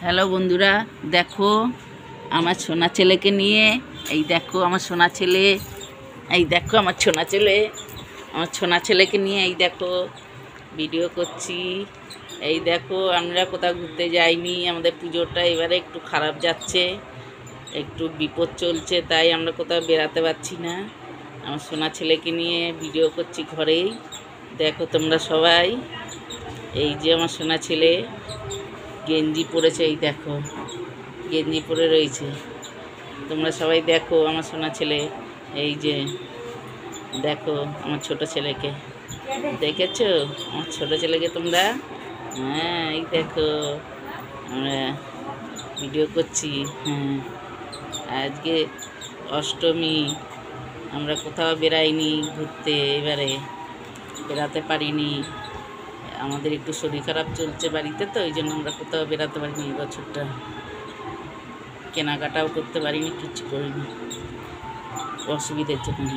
Hello বন্ধুরা, দেখো আমার সোনা ছেলেকে নিয়ে। এই দেখো আমার সোনা ছেলে, এই দেখো আমার সোনা ছেলেকে নিয়ে এই দেখো ভিডিও করছি। এই দেখো আমরা কোথাও ঘুরতে যাইনি, আমাদের পুজোটা এবারে একটু খারাপ যাচ্ছে, একটু বিপদ চলছে, তাই আমরা কোথাও বেরাতে পারছি না। আমার সোনা ছেলেকে নিয়ে ভিডিও করছি ঘরেই। দেখো তোমরা সবাই, এই যে আমার সোনা ছেলে গেঞ্জি পরেছে, এই দেখো গেঞ্জি পরে রয়েছে। তোমরা সবাই দেখো আমার সোনা ছেলে, এই যে দেখো আমার ছোট ছেলেকে, দেখেছো আমার ছোট ছেলেকে তোমরা? হ্যাঁ, এই দেখো আমরা ভিডিও করছি। হ্যাঁ, আজকে অষ্টমী, আমরা কোথাও বেরাইনি ঘুরতে, এবারে বেরাতে পারিনি। আমাদের একটু শরীর খারাপ চলছে বাড়িতে, তো এই জন্য আমরা কোথাও বেরাতে পারিনি এই বছরটা। কেনাকাটাও করতে পারিনি, কিচ্ছু করিনি অসুবিধার জন্য।